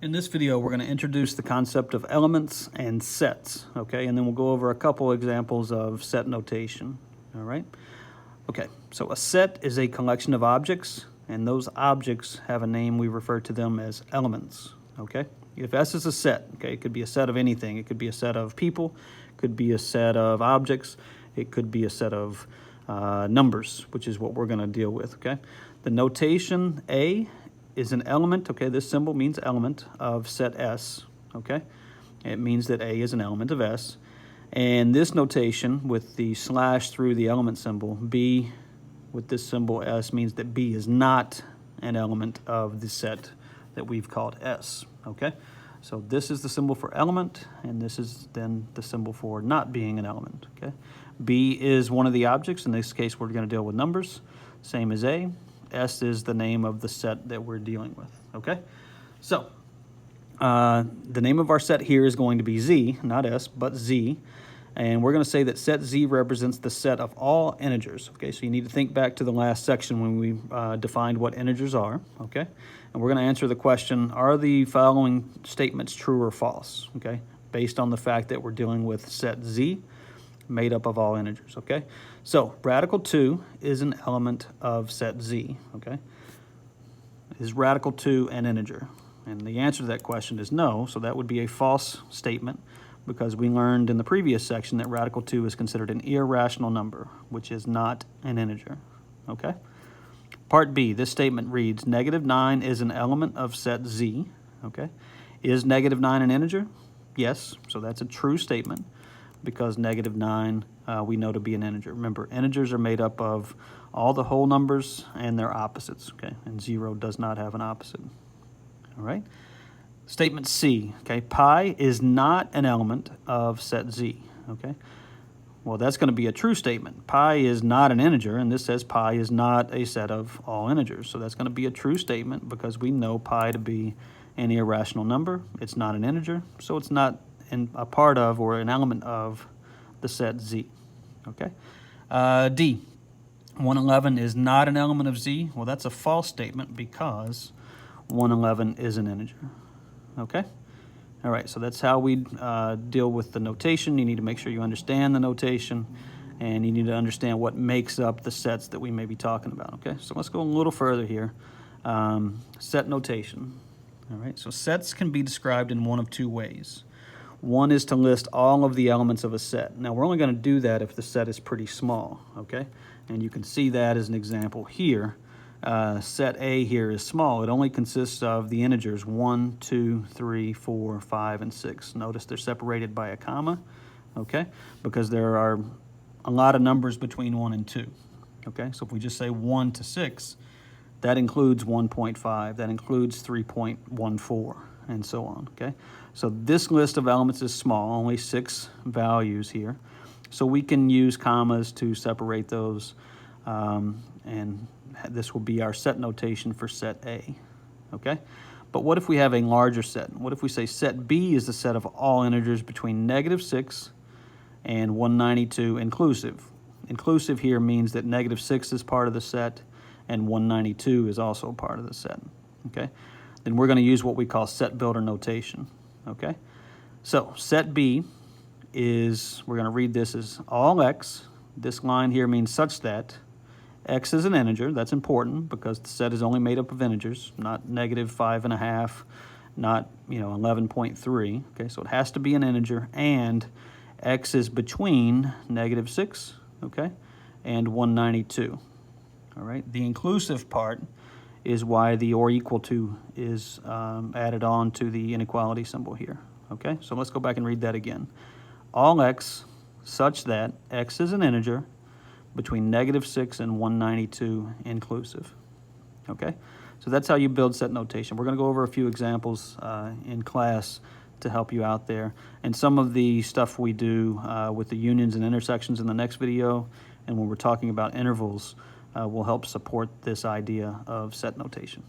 In this video, we're going to introduce the concept of elements and sets, okay? And then we'll go over a couple examples of set notation, all right? Okay, so a set is a collection of objects, and those objects have a name. We refer to them as elements, okay? If S is a set, okay, it could be a set of anything. It could be a set of people, it could be a set of objects, it could be a set of numbers, which is what we're going to deal with, okay? The notation A is an element, okay, this symbol means element of set S, okay? It means that A is an element of S. And this notation with the slash through the element symbol, B with this symbol S, means that B is not an element of the set that we've called S, okay? So this is the symbol for element, and this is then the symbol for not being an element, okay? B is one of the objects. In this case, we're going to deal with numbers, same as A. S is the name of the set that we're dealing with, okay? So the name of our set here is going to be Z, not S, but Z. And we're going to say that set Z represents the set of all integers, okay? So you need to think back to the last section when we defined what integers are, okay? And we're going to answer the question, are the following statements true or false, okay? Based on the fact that we're dealing with set Z, made up of all integers, okay? So radical 2 is an element of set Z, okay? Is radical 2 an integer? And the answer to that question is no, so that would be a false statement because we learned in the previous section that radical 2 is considered an irrational number, which is not an integer, okay? Part B, this statement reads, -9 is an element of set Z, okay? Is -9 an integer? Yes, so that's a true statement, because -9 we know to be an integer. Remember, integers are made up of all the whole numbers and their opposites, okay? And 0 does not have an opposite, all right? Statement C, okay? Pi is not an element of set Z, okay? Well, that's going to be a true statement. Pi is not an integer, and this says pi is not a set of all integers. So that's going to be a true statement because we know pi to be an irrational number. It's not an integer, so it's not a part of or an element of the set Z, okay? D, 111 is not an element of Z. Well, that's a false statement because 111 is an integer, okay? All right, so that's how we deal with the notation. You need to make sure you understand the notation, and you need to understand what makes up the sets that we may be talking about, okay? So let's go a little further here. Set notation, all right? So sets can be described in one of two ways. One is to list all of the elements of a set. Now, we're only going to do that if the set is pretty small, okay? And you can see that as an example here. Set A here is small. It only consists of the integers 1, 2, 3, 4, 5, and 6. Notice they're separated by a comma, okay? Because there are a lot of numbers between 1 and 2, okay? So if we just say 1 to 6, that includes 1.5, that includes 3.14, and so on, okay? So this list of elements is small, only 6 values here. So we can use commas to separate those, and this will be our set notation for set A, okay? But what if we have a larger set? What if we say set B is the set of all integers between -6 and 192 inclusive? Inclusive here means that -6 is part of the set and 192 is also part of the set, okay? Then we're going to use what we call set builder notation, okay? So set B is, we're going to read this as all x. This line here means such that x is an integer. That's important because the set is only made up of integers, not -5.5, not 11.3. Okay, so it has to be an integer, and x is between -6, okay, and 192. All right. The inclusive part is why the or equal to is added on to the inequality symbol here. Okay, so let's go back and read that again. All x such that x is an integer between -6 and 192 inclusive, okay? So that's how you build set notation. We're going to go over a few examples in class to help you out there. And some of the stuff we do with the unions and intersections in the next video, and when we're talking about intervals, will help support this idea of set notation.